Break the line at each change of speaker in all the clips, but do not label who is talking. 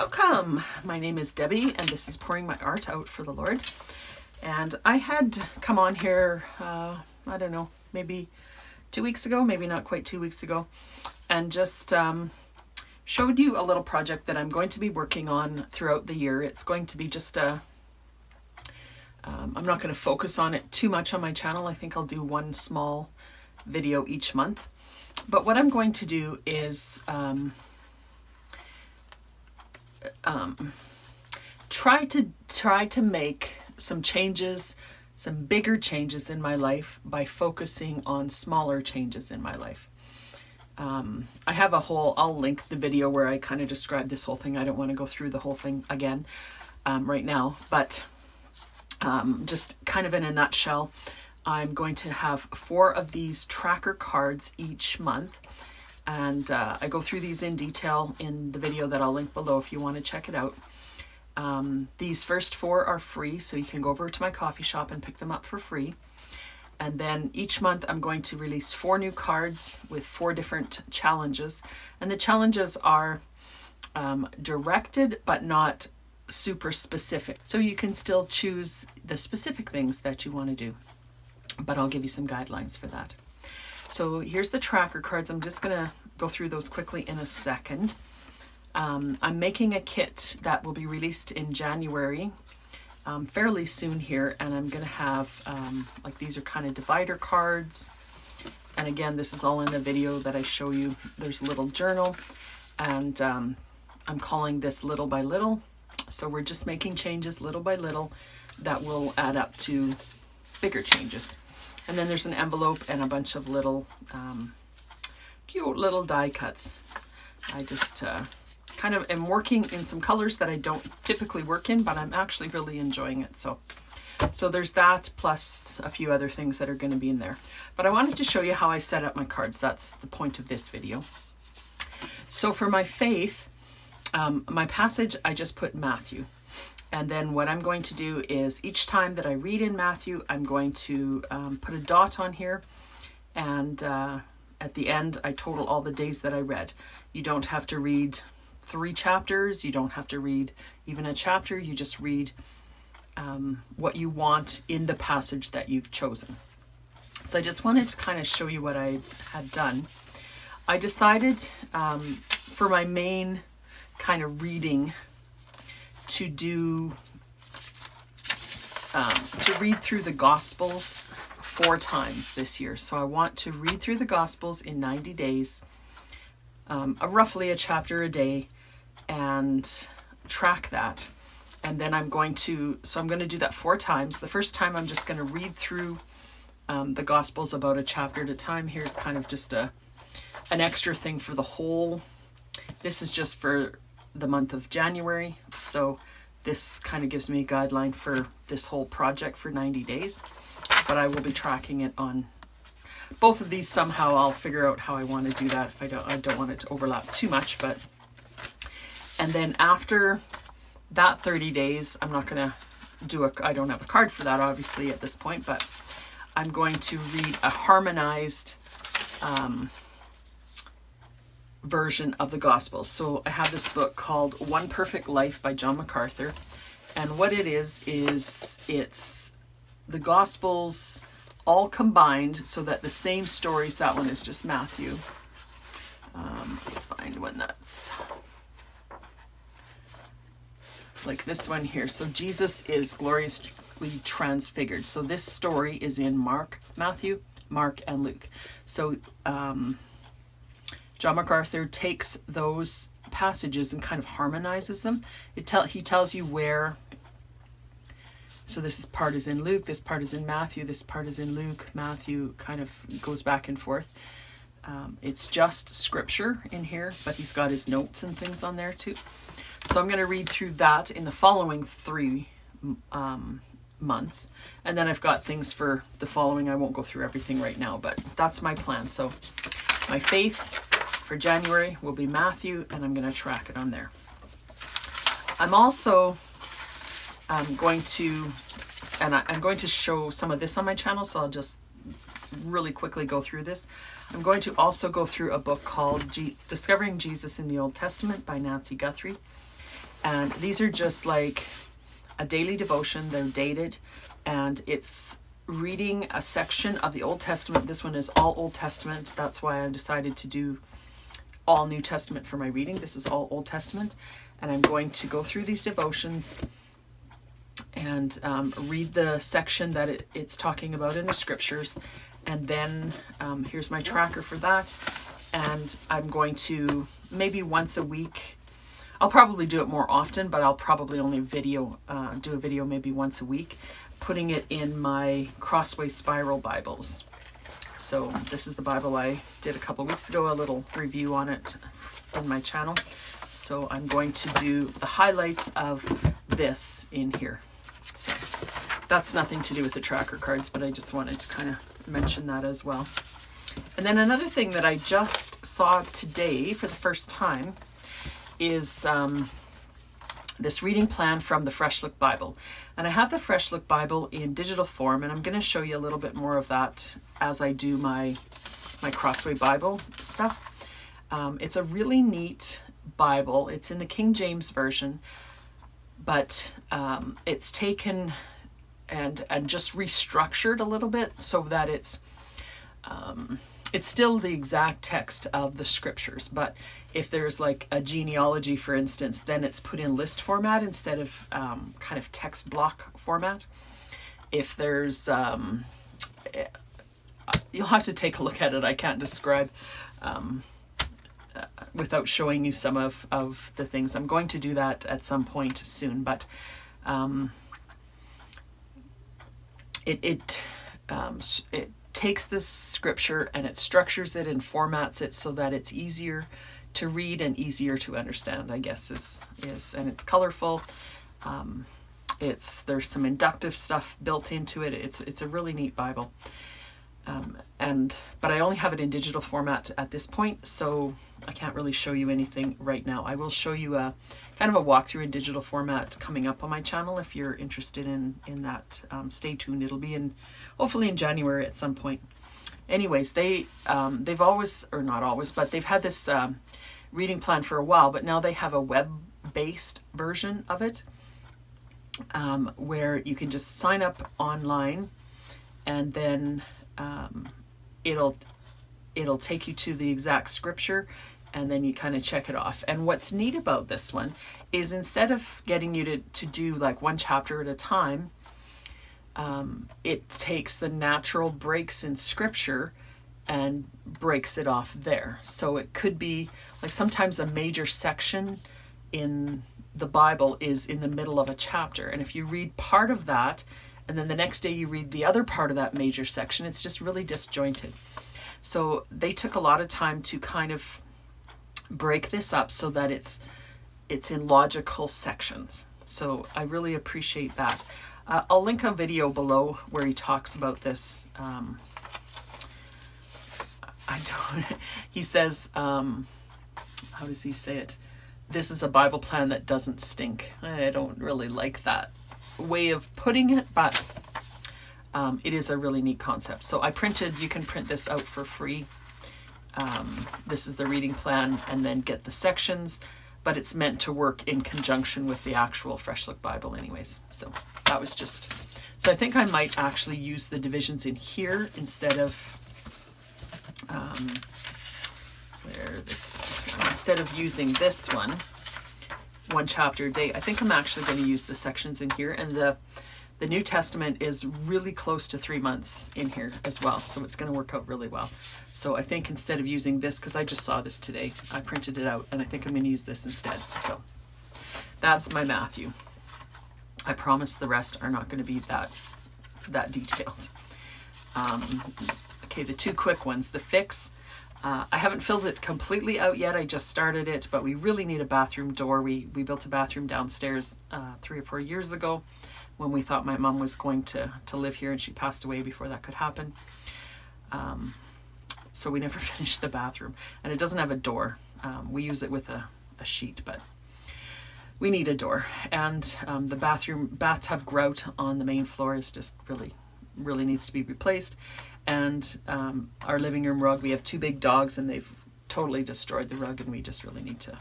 Welcome! My name is Debbie and this is Pouring My Art Out for the Lord. And I had come on here, I don't know, maybe 2 weeks ago, maybe not quite 2 weeks ago, and just showed you a little project that I'm going to be working on throughout the year. It's going to be just I'm not going to focus on it too much on my channel. I think I'll do one small video each month. But what I'm going to do is try to make some changes, some bigger changes in my life by focusing on smaller changes in my life. I have I'll link the video where I kind of describe this whole thing. I don't want to go through the whole thing again right now, but just kind of in a nutshell, I'm going to have 4 of these tracker cards each month. And I go through these in detail in the video that I'll link below if you want to check it out. These first 4 are free, so you can go over to my coffee shop and pick them up for free. And then each month I'm going to release 4 new cards with 4 different challenges. And the challenges are directed but not super specific. So you can still choose the specific things that you want to do. But I'll give you some guidelines for that. So here's the tracker cards. I'm just going to go through those quickly in a second. I'm making a kit that will be released in January, fairly soon here, and I'm going to have, like, these are kind of divider cards. And again, this is all in the video that I show you. There's a little journal, and I'm calling this Little by Little. So we're just making changes little by little that will add up to bigger changes. And then there's an envelope and a bunch of little cute little die cuts. I just kind of am working in some colors that I don't typically work in, but I'm actually really enjoying it. So there's that, plus a few other things that are going to be in there. But I wanted to show you how I set up my cards. That's the point of this video. So for my faith, my passage, I just put Matthew. And then what I'm going to do is each time that I read in Matthew, I'm going to put a dot on here. And at the end, I total all the days that I read. You don't have to read 3 chapters. You don't have to read even a chapter. You just read what you want in the passage that you've chosen. So I just wanted to kind of show you what I had done. I decided for my main kind of reading to read through the Gospels 4 times this year. So I want to read through the Gospels in 90 days, roughly a chapter a day, and track that. And then I'm going to do that 4 times. The first time I'm just going to read through the Gospels about a chapter at a time. Here's kind of just an extra thing for the whole. This is just for the month of January, so this kind of gives me a guideline for this whole project for 90 days, but I will be tracking it on both of these. Somehow I'll figure out how I want to do that. If I don't want it to overlap too much, but and then after that 30 days, I'm not going to do I don't have a card for that obviously at this point, but I'm going to read a harmonized version of the Gospel. So I have this book called One Perfect Life by John MacArthur, and what it is it's the Gospels all combined so that the same stories. That one is just Matthew. Let's find one that's like this one here. So Jesus is gloriously transfigured. So this story is in Matthew, Mark, and Luke. So John MacArthur takes those passages and kind of harmonizes them. He tells you where. So this part is in Luke, this part is in Matthew, this part is in Luke. Matthew kind of goes back and forth. It's just scripture in here, but he's got his notes and things on there too. So I'm going to read through that in the following 3 months. And then I've got things for the following. I won't go through everything right now, but that's my plan. So my faith for January will be Matthew, and I'm going to track it on there. I'm also going to show some of this on my channel, so I'll just really quickly go through this. I'm going to also go through a book called Discovering Jesus in the Old Testament by Nancy Guthrie. And these are just like a daily devotion. They're dated, and it's reading a section of the Old Testament. This one is all Old Testament. That's why I decided to do all New Testament for my reading. This is all Old Testament. And I'm going to go through these devotions and read the section that it's talking about in the scriptures. And then here's my tracker for that. And I'm going to, maybe once a week, I'll probably do it more often, but I'll probably only do a video maybe once a week, putting it in my Crossway Spiral Bibles. So this is the Bible I did a couple weeks ago, a little review on it in my channel. So I'm going to do the highlights of this in here. So that's nothing to do with the tracker cards, but I just wanted to kind of mention that as well. And then another thing that I just saw today for the first time is this reading plan from the Fresh Look Bible. And I have the Fresh Look Bible in digital form, and I'm going to show you a little bit more of that as I do my Crossway Bible stuff. It's a really neat Bible. It's in the King James Version, but it's taken and just restructured a little bit so that it's still the exact text of the scriptures, but if there's like a genealogy, for instance, then it's put in list format instead of kind of text block format. If there's, you'll have to take a look at it. I can't describe without showing you some of the things. I'm going to do that at some point soon, but it takes this scripture and it structures it and formats it so that it's easier to read and easier to understand, I guess is and it's colorful. There's some inductive stuff built into it. It's a really neat Bible. But I only have it in digital format at this point, so I can't really show you anything right now. I will show you a kind of a walkthrough in digital format coming up on my channel if you're interested in that. Stay tuned. It'll be hopefully in January at some point. Anyways, they've always, or not always, but they've had this reading plan for a while, but now they have a web-based version of it where you can just sign up online, and then it'll take you to the exact scripture, and then you kind of check it off. And what's neat about this one is instead of getting you to do like one chapter at a time, it takes the natural breaks in scripture and breaks it off there. So it could be like sometimes a major section in the Bible is in the middle of a chapter. And if you read part of that, and then the next day you read the other part of that major section, it's just really disjointed. So they took a lot of time to kind of break this up so that it's in logical sections. So I really appreciate that. I'll link a video below where he talks about this. He says, how does he say it? This is a Bible plan that doesn't stink. I don't really like that way of putting it, but it is a really neat concept. So you can print this out for free. This is the reading plan, and then get the sections, but it's meant to work in conjunction with the actual Fresh Look Bible anyways. So that was so I think I might actually use the divisions in here instead of instead of using this one chapter a day. I think I'm actually going to use the sections in here, and the New Testament is really close to 3 months in here as well, so it's going to work out really well. So I think instead of using this, because I just saw this today, I printed it out, and I think I'm going to use this instead. So that's my Matthew. I promise the rest are not going to be that detailed. Okay, the two quick ones. The fix. I haven't filled it completely out yet. I just started it, but we really need a bathroom door. We built a bathroom downstairs 3 or 4 years ago when we thought my mom was going to live here, and she passed away before that could happen. So we never finished the bathroom, and it doesn't have a door. We use it with a sheet, but we need a door. And the bathtub grout on the main floor is just really needs to be replaced. And our living room rug, we have 2 big dogs, and they've totally destroyed the rug, and we just really need to.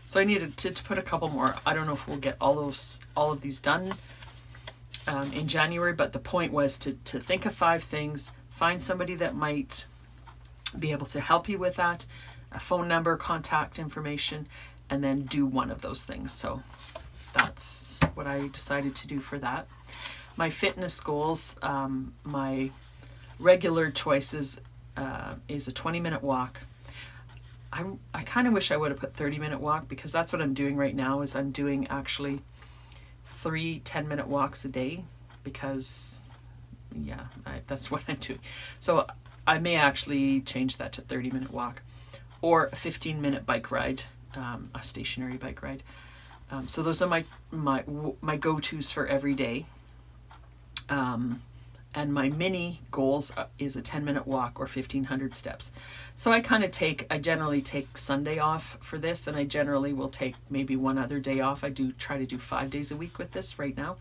So I needed to put a couple more. I don't know if we'll get all of these done in January, but the point was to think of 5 things, find somebody that might be able to help you with that, a phone number, contact information, and then do one of those things. So that's what I decided to do for that. My fitness goals, my regular choices is a 20-minute walk. I kind of wish I would have put 30-minute walk, because that's what I'm doing right now. Is I'm doing actually 3 10-minute walks a day, because yeah, that's what I'm doing. So I may actually change that to 30-minute walk, or a 15-minute bike ride, a stationary bike ride. So those are my go-tos for every day. And my mini goals is a 10-minute walk or 1,500 steps. So I generally take Sunday off for this, and I generally will take maybe one other day off. I do try to do 5 days a week with this right now.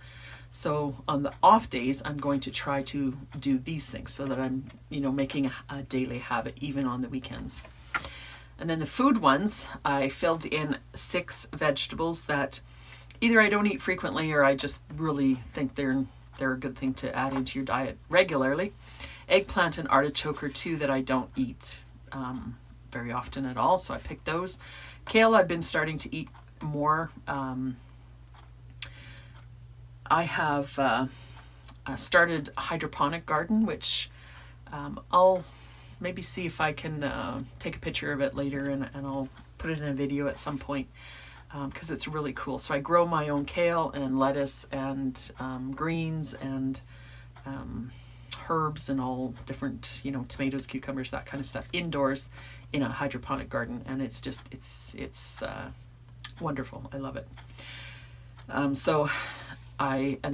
So on the off days, I'm going to try to do these things so that I'm, making a daily habit even on the weekends. And then the food ones, I filled in 6 vegetables that either I don't eat frequently, or I just really think they're a good thing to add into your diet regularly. Eggplant and artichoke are 2 that I don't eat very often at all, so I picked those. Kale, I've been starting to eat more. I have started a hydroponic garden, which I'll maybe see if I can take a picture of it later, and I'll put it in a video at some point. Because it's really cool. So I grow my own kale and lettuce and greens and herbs and all different, tomatoes, cucumbers, that kind of stuff indoors in a hydroponic garden, and it's wonderful. I love it. And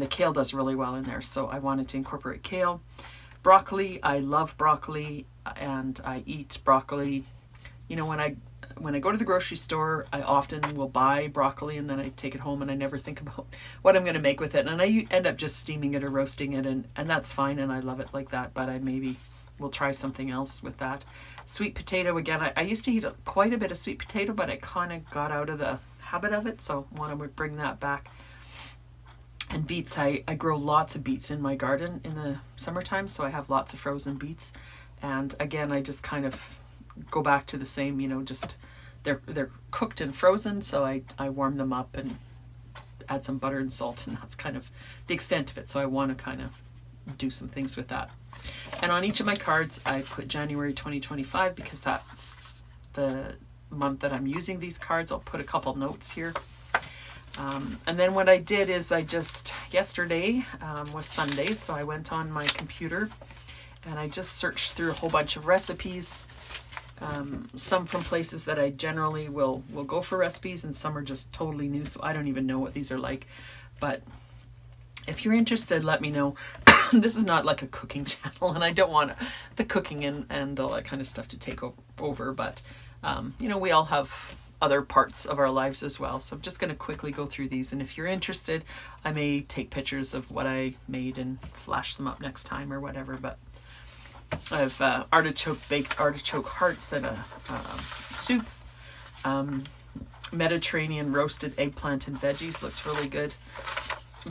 the kale does really well in there, so I wanted to incorporate kale. Broccoli, I love broccoli, and I eat broccoli. When I go to the grocery store, I often will buy broccoli, and then I take it home and I never think about what I'm going to make with it. And I end up just steaming it or roasting it, and that's fine, and I love it like that, but I maybe will try something else with that. Sweet potato, again, I used to eat quite a bit of sweet potato, but I kind of got out of the habit of it, so I want to bring that back. And beets, I grow lots of beets in my garden in the summertime, so I have lots of frozen beets. And again, I just kind of go back to the same, just they're cooked and frozen, so I warm them up and add some butter and salt, and that's kind of the extent of it. So I want to kind of do some things with that. And on each of my cards, I put January 2025, because that's the month that I'm using these cards. I'll put a couple notes here. And then what I did is yesterday was Sunday, so I went on my computer and I just searched through a whole bunch of recipes. Some from places that I generally will go for recipes, and some are just totally new, so I don't even know what these are like. But if you're interested, let me know. This is not like a cooking channel, and I don't want the cooking and all that kind of stuff to take over, but we all have other parts of our lives as well. So I'm just going to quickly go through these, and if you're interested, I may take pictures of what I made and flash them up next time or whatever. But I have baked artichoke hearts and a soup. Mediterranean roasted eggplant and veggies looked really good.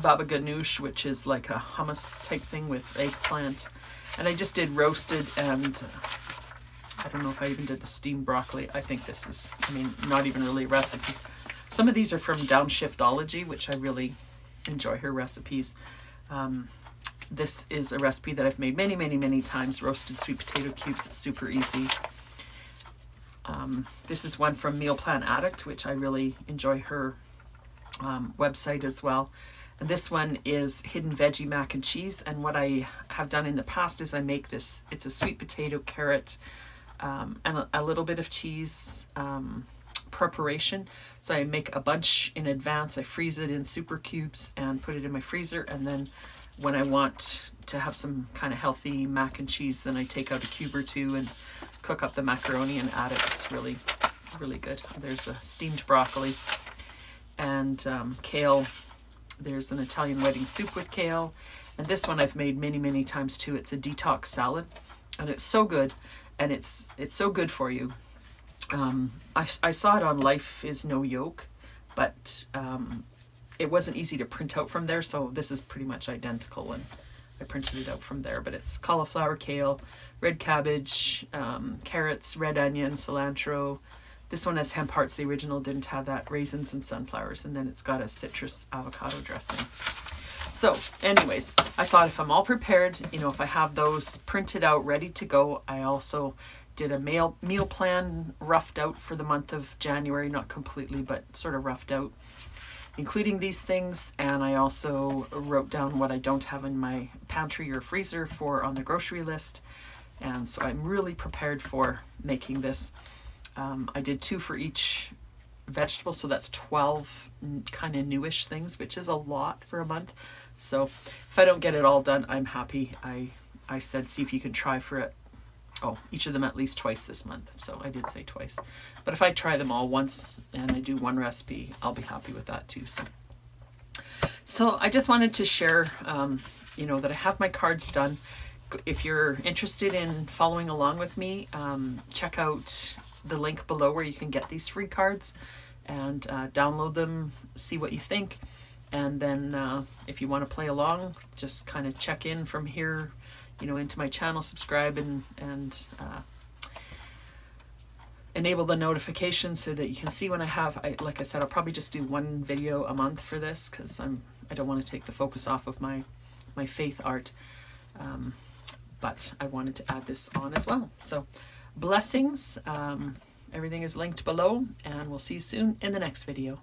Baba ganoush, which is like a hummus type thing with eggplant. And I just did roasted, and I don't know if I even did the steamed broccoli. I think this is, not even really a recipe. Some of these are from Downshiftology, which I really enjoy her recipes. This is a recipe that I've made many, many, many times. Roasted sweet potato cubes. It's super easy. This is one from Meal Plan Addict, which I really enjoy her website as well. And this one is hidden veggie mac and cheese. And what I have done in the past is I make this. It's a sweet potato, carrot, and a little bit of cheese preparation. So I make a bunch in advance. I freeze it in super cubes and put it in my freezer, and then when I want to have some kind of healthy mac and cheese, then I take out a cube or 2 and cook up the macaroni and add it. It's really, really good. There's a steamed broccoli and kale. There's an Italian wedding soup with kale. And this one I've made many, many times too. It's a detox salad, and it's so good, and it's so good for you. I saw it on Life is No Yoke, but it wasn't easy to print out from there, so this is pretty much identical when I printed it out from there. But it's cauliflower, kale, red cabbage, carrots, red onion, cilantro. This one has hemp hearts. The original didn't have that. Raisins and sunflowers. And then it's got a citrus avocado dressing. So anyways, I thought if I'm all prepared, you know, if I have those printed out, ready to go, I also did a meal plan roughed out for the month of January, not completely, but sort of roughed out, including these things. And I also wrote down what I don't have in my pantry or freezer for on the grocery list. And so I'm really prepared for making this. I did 2 for each vegetable, so that's 12 kind of newish things, which is a lot for a month. So if I don't get it all done, I'm happy. I said, see if you can try for it. Oh, each of them at least twice this month. So I did say twice. But if I try them all once and I do one recipe, I'll be happy with that too. So I just wanted to share, you know, that I have my cards done. If you're interested in following along with me, check out the link below where you can get these free cards and download them, see what you think. And then if you want to play along, just kind of check in from here, you know, into my channel, subscribe and enable the notifications so that you can see when I have, like I said, I'll probably just do 1 video a month for this because I don't want to take the focus off of my faith art. But I wanted to add this on as well. So blessings. Everything is linked below, and we'll see you soon in the next video.